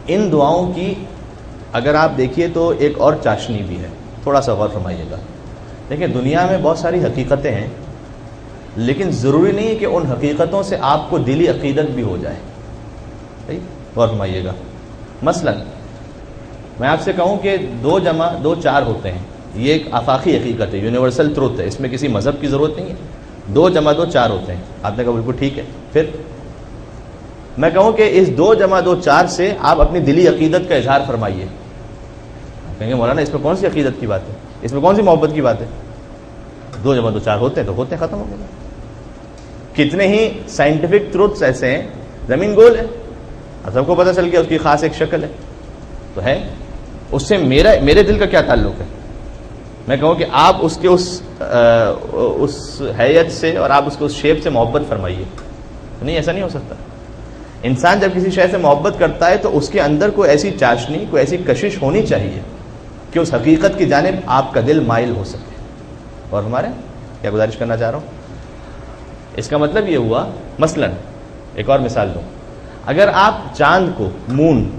ان دعاؤں کی اگر آپ دیکھیے تو ایک اور چاشنی بھی ہے، تھوڑا سا غور فرمائیے گا. دیکھیں دنیا میں بہت ساری حقیقتیں ہیں، لیکن ضروری نہیں ہے کہ ان حقیقتوں سے آپ کو دلی عقیدت بھی ہو جائے. صحیح غور فرمائیے گا. مثلا میں آپ سے کہوں کہ 2 جمع 2 4 ہوتے ہیں، یہ ایک آفاقی حقیقت ہے، یونیورسل ٹروتھ ہے، اس میں کسی مذہب کی ضرورت نہیں ہے. 2 جمع 2 4 ہوتے ہیں. آپ نے کہا بالکل ٹھیک ہے. پھر میں کہوں کہ اس 2 جمع 2 4 سے آپ اپنی دلی عقیدت کا اظہار فرمائیے. کہیں گے مولانا اس میں کون سی عقیدت کی بات ہے، اس میں کون سی محبت کی بات ہے؟ 2 جمع 2 4 ہوتے ہیں تو ہوتے ہیں، ختم ہو گئے. کتنے ہی سائنٹیفک ٹروتھس ایسے ہیں، زمین گول ہے، سب کو پتہ چل گیا اس کی خاص ایک شکل ہے تو ہے. اس سے میرے دل کا کیا تعلق ہے؟ میں کہوں کہ آپ اس کے اس حیت سے اور آپ اس کے اس شیپ سے محبت فرمائیے. نہیں، ایسا نہیں ہو سکتا. انسان جب کسی شے سے محبت کرتا ہے تو اس کے اندر کوئی ایسی چاشنی، کوئی ایسی کشش ہونی چاہیے کہ اس حقیقت کی جانب آپ کا دل مائل ہو سکے. اور ہمارے کیا گزارش کرنا چاہ رہا ہوں، اس کا مطلب یہ ہوا، مثلا ایک اور مثال دوں. اگر آپ چاند کو، مون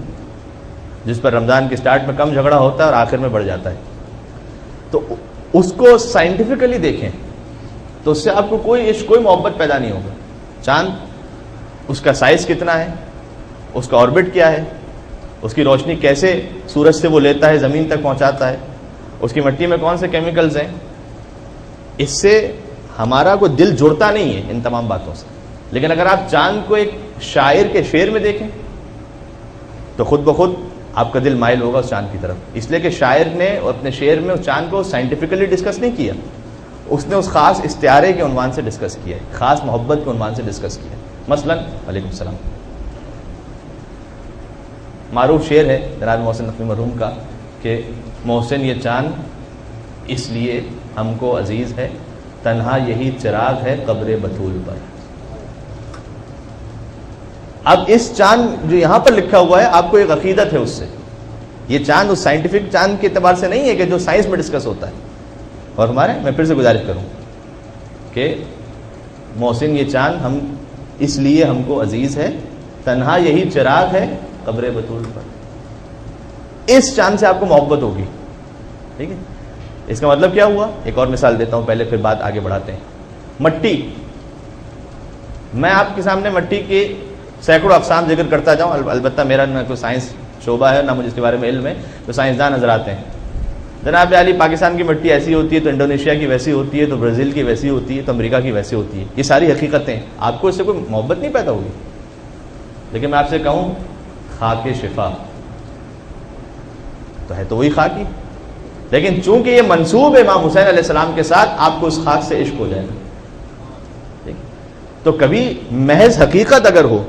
جس پر رمضان کے سٹارٹ میں کم جھگڑا ہوتا ہے اور آخر میں بڑھ جاتا ہے، تو اس کو سائنٹیفکلی دیکھیں تو اس سے آپ کو کوئی عشق، کوئی محبت پیدا نہیں ہوگا. چاند، اس کا سائز کتنا ہے، اس کا آربٹ کیا ہے، اس کی روشنی کیسے سورج سے وہ لیتا ہے زمین تک پہنچاتا ہے، اس کی مٹی میں کون سے کیمیکلز ہیں، اس سے ہمارا کوئی دل جڑتا نہیں ہے ان تمام باتوں سے. لیکن اگر آپ چاند کو ایک شاعر کے شعر میں دیکھیں تو خود بخود آپ کا دل مائل ہوگا اس چاند کی طرف. اس لیے کہ شاعر نے اپنے شعر میں اس چاند کو سائنٹیفکلی ڈسکس نہیں کیا، اس نے اس خاص استعارے کے عنوان سے ڈسکس کیا ہے، خاص محبت کے عنوان سے ڈسکس کیا ہے. مثلا وعلیکم السلام، معروف شعر ہے جناب محسن نقوی مرحوم کا کہ محسن یہ چاند اس لیے ہم کو عزیز ہے، تنہا یہی چراغ ہے قبر بطول پر. اب اس چاند جو یہاں پر لکھا ہوا ہے آپ کو ایک عقیدت ہے اس سے. یہ چاند اس سائنٹیفک چاند کے اعتبار سے نہیں ہے کہ جو سائنس میں ڈسکس ہوتا ہے. اور ہمارے میں پھر سے گزارش کروں کہ محسن یہ چاند ہم اس لیے ہم کو عزیز ہے، تنہا یہی چراغ ہے قبر بطول پر. اس چاند سے آپ کو محبت ہوگی. ٹھیک ہے، اس کا مطلب کیا ہوا؟ ایک اور مثال دیتا ہوں پہلے، پھر بات آگے بڑھاتے ہیں. مٹی، میں آپ کے سامنے مٹی کے سینکڑوں اقسام ذکر کرتا جاؤں، البتہ میرا نہ کوئی سائنس شعبہ ہے نہ مجھے اس کے بارے میں علم ہے، تو سائنسدان نظر آتے ہیں. جناب علی پاکستان کی مٹی ایسی ہوتی ہے تو انڈونیشیا کی ویسی ہوتی ہے، تو برازیل کی ویسی ہوتی ہے، تو امریکہ کی ویسی ہوتی ہے. یہ ساری حقیقتیں، آپ کو اس سے کوئی محبت نہیں پیدا ہوگی. لیکن میں آپ سے کہوں خاک شفا تو ہے تو وہی خاک ہی، لیکن چونکہ یہ منسوب ہے امام حسین علیہ السلام کے ساتھ، آپ کو اس خاک سے عشق ہو جائے گا. تو کبھی محض حقیقت اگر ہو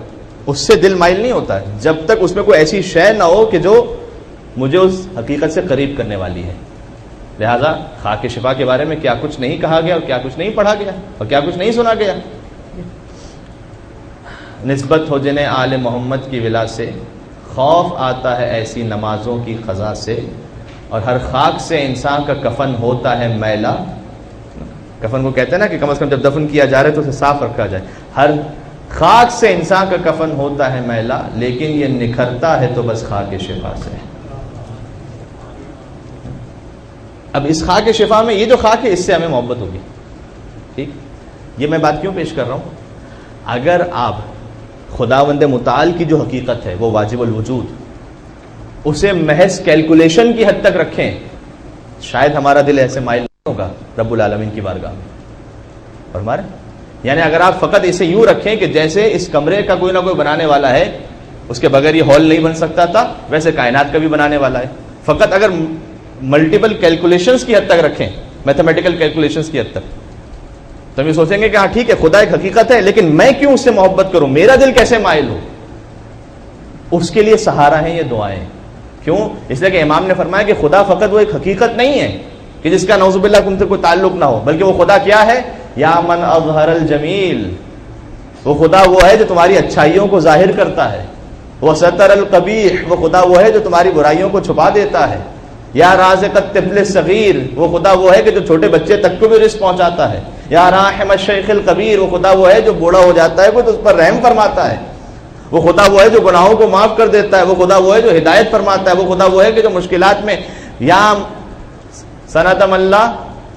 اس سے دل مائل نہیں ہوتا ہے جب تک اس میں کوئی ایسی شے نہ ہو کہ جو مجھے اس حقیقت سے قریب کرنے والی ہے. لہذا خاک شفا کے بارے میں کیا کچھ نہیں کہا گیا اور کیا کچھ نہیں پڑھا گیا اور کیا کچھ نہیں سنا گیا. نسبت ہو جنہیں آل محمد کی ولا سے، خوف آتا ہے ایسی نمازوں کی قضا سے، اور ہر خاک سے انسان کا کفن ہوتا ہے میلا. کفن کو کہتے ہیں نا کہ کم از کم جب دفن کیا جا رہا ہے تو اسے صاف رکھا جائے. ہر خاک سے انسان کا کفن ہوتا ہے میلا، لیکن یہ نکھرتا ہے تو بس خاک شفا سے. اب اس خاک شفا میں یہ جو خاک ہے اس سے ہمیں محبت ہوگی. ٹھیک، یہ میں بات کیوں پیش کر رہا ہوں؟ اگر آپ خداوند متعال کی جو حقیقت ہے وہ واجب الوجود، اسے محض کیلکولیشن کی حد تک رکھیں، شاید ہمارا دل ایسے مائل نہیں ہوگا رب العالمین کی بارگاہ میں. اور ہمارے یعنی اگر آپ فقط اسے یوں رکھیں کہ جیسے اس کمرے کا کوئی نہ کوئی بنانے والا ہے، اس کے بغیر یہ ہال نہیں بن سکتا تھا، ویسے کائنات کا بھی بنانے والا ہے. فقط اگر ملٹیپل کیلکولیشنز کی حد تک رکھیں، میتھمیٹیکل کیلکولیشنز کی حد تک، تو ہم یہ سوچیں گے کہ ہاں ٹھیک ہے خدا ایک حقیقت ہے، لیکن میں کیوں اس سے محبت کروں، میرا دل کیسے مائل ہو. اس کے لیے سہارا ہے یہ دعائیں. کیوں؟ اس لیے کہ امام نے فرمایا کہ خدا فقط وہ ایک حقیقت نہیں ہے کہ جس کا نعوذ باللہ تم سے کوئی تعلق نہ ہو، بلکہ وہ خدا کیا ہے؟ یا من اظہر الجمیل، وہ خدا وہ ہے جو تمہاری اچھائیوں کو ظاہر کرتا ہے. وہ ستر القبیح، وہ خدا وہ ہے جو تمہاری برائیوں کو چھپا دیتا ہے. یا رازق الطفل الصغیر، وہ خدا وہ ہے کہ جو چھوٹے بچے تک کو بھی رزق پہنچاتا ہے. یا راحم الشیخ الکبیر، وہ خدا وہ ہے جو بوڑھا ہو جاتا ہے کوئی تو اس پر رحم فرماتا ہے. وہ خدا وہ ہے جو گناہوں کو معاف کر دیتا ہے، وہ خدا وہ ہے جو ہدایت فرماتا ہے، وہ خدا وہ ہے کہ جو مشکلات میں یا سند اللہ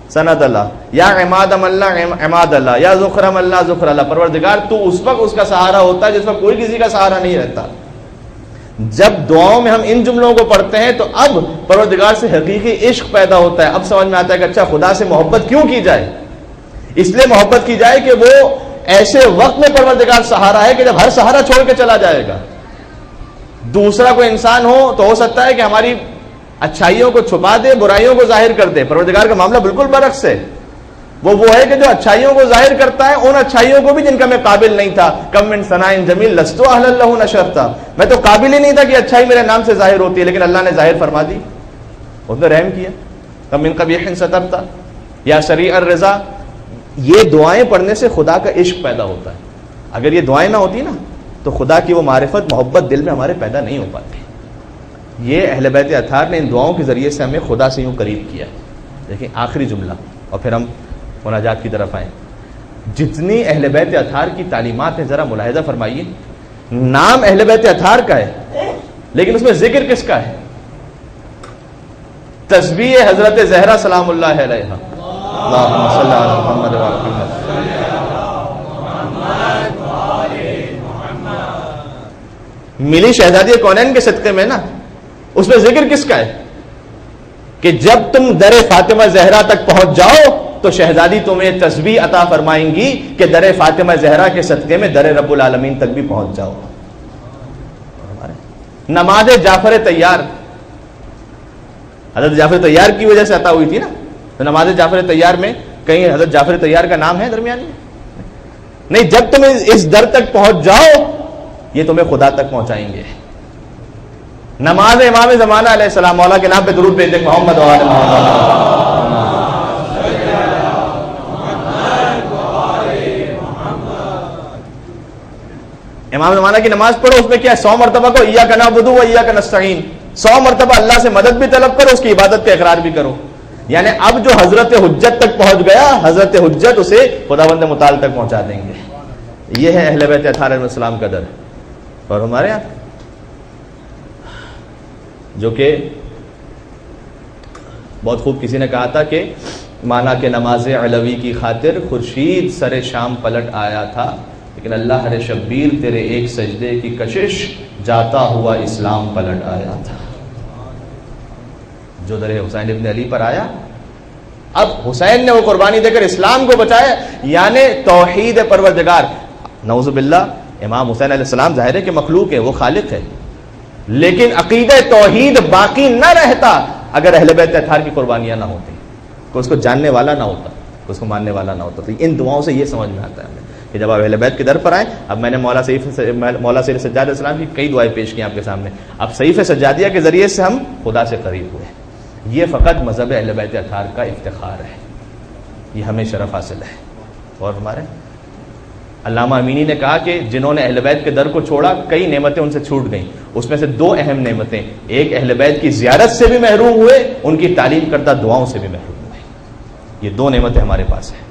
سند اللہ، یا عماد اللہ عماد اللہ، یا ذخرم اللہ ذخر اللہ، پروردگار تو اس وقت اس کا سہارا ہوتا ہے جس وقت کوئی کسی کا سہارا نہیں رہتا۔ جب دعاؤں میں ہم ان جملوں کو پڑھتے ہیں تو اب پروردگار سے حقیقی عشق پیدا ہوتا ہے، اب سمجھ میں آتا ہے کہ اچھا خدا سے محبت کیوں کی جائے، اس لیے محبت کی جائے کہ وہ ایسے وقت میں پروردگار سہارا ہے کہ جب ہر سہارا چھوڑ کے چلا جائے گا۔ دوسرا کوئی انسان ہو تو ہو سکتا ہے کہ ہماری اچھائیوں کو چھپا دے، برائیوں کو ظاہر کر دے، پروردگار کا معاملہ بالکل برعکس ہے، وہ ہے کہ جو اچھائیوں کو ظاہر کرتا ہے ان اچھائیوں کو بھی جن کا میں قابل نہیں تھا، کم من ثناء جمیل لست اہلا لہ نشرتا، میں تو قابل ہی نہیں تھا کہ اچھائی میرے نام سے ظاہر ہوتی ہے، لیکن اللہ نے ظاہر فرما دی، اس نے رحم کیا۔ کم من قبیح سترتا یا سریع الرضا، یہ دعائیں پڑھنے سے خدا کا عشق پیدا ہوتا ہے۔ اگر یہ دعائیں نہ ہوتی نا تو خدا کی وہ معرفت محبت دل میں ہمارے پیدا نہیں ہو پاتی۔ یہ اہل بیت اطہار نے ان دعاؤں کے ذریعے سے ہمیں خدا سے یوں قریب کیا۔ دیکھیں آخری جملہ اور پھر ہم مناجات کی طرف آئیں۔ جتنی اہل بیت اطہار کی تعلیمات ہیں ذرا ملاحظہ فرمائیے، نام اہل بیت اطہار کا ہے لیکن اس میں ذکر کس کا ہے؟ تسبیح حضرت زہرا سلام اللہ علیہا، اللہم صلی علی محمد و علی محمد۔ ملی شہزادی کونین کے صدقے میں نا، اس میں ذکر کس کا ہے کہ جب تم در فاطمہ زہرا تک پہنچ جاؤ تو شہزادی تمہیں تسبیح عطا فرمائیں گی کہ در فاطمہ زہرا کے صدقے میں در رب العالمین تک بھی پہنچ جاؤ۔ نماز جعفر طیار حضرت جعفر طیار کی وجہ سے عطا ہوئی تھی نا، تو نماز جعفر طیار میں کہیں حضرت جعفر طیار کا نام ہے درمیان میں؟ نہیں، جب تم اس در تک پہنچ جاؤ یہ تمہیں خدا تک پہنچائیں گے۔ نماز امام زمانہ علیہ السلام، مولا کے نام پہ درود بھیج دیں، محمد و آل محمد۔ امام زمانہ کی نماز پڑھو، اس میں کیا ہے؟ 100 مرتبہ کو ایاک نعبد و ایاک نستعین، 100 مرتبہ اللہ سے مدد بھی طلب کرو، اس کی عبادت کا اقرار بھی کرو۔ یعنی اب جو حضرت حجت تک پہنچ گیا، حضرت حجت اسے خداوند متعال تک پہنچا دیں گے۔ یہ ہے اہل بیت اطہار علیہ السلام کا در۔ اور ہمارے یہاں جو کہ بہت خوب کسی نے کہا تھا کہ مانا کہ نماز علوی کی خاطر خورشید سر شام پلٹ آیا تھا، لیکن اللہ ہر شبیر تیرے ایک سجدے کی کشش جاتا ہوا اسلام پلٹ آیا تھا۔ جو در حسین ابن علی پر آیا، اب حسین نے وہ قربانی دے کر اسلام کو بچایا، یعنی توحید پروردگار۔ نعوذ باللہ، امام حسین علیہ السلام ظاہر ہے کہ مخلوق ہے، وہ خالق ہے، لیکن عقیدہ توحید باقی نہ رہتا اگر اہل بیت اطہار کی قربانیاں نہ ہوتی، کوئی اس کو جاننے والا نہ ہوتا، کوئی اس کو ماننے والا نہ ہوتا۔ تو ان دعاؤں سے یہ سمجھ میں آتا ہے ہمیں کہ جب آپ اہل بیت کے در پر آئیں، اب میں نے مولا سید سجاد علیہ السلام کی کئی دعائیں پیش کی آپ کے سامنے، اب صحیفہ سجادیہ کے ذریعے سے ہم خدا سے قریب ہوئے۔ یہ فقط مذہب اہل بیت اطہار کا افتخار ہے، یہ ہمیں شرف حاصل ہے۔ اور ہمارے علامہ امینی نے کہا کہ جنہوں نے اہل بیت کے در کو چھوڑا، کئی نعمتیں ان سے چھوٹ گئیں، اس میں سے 2 اہم نعمتیں، ایک اہل بیت کی زیارت سے بھی محروم ہوئے، ان کی تعلیم کردہ دعاؤں سے بھی محروم ہوئے۔ یہ 2 نعمتیں ہمارے پاس ہیں۔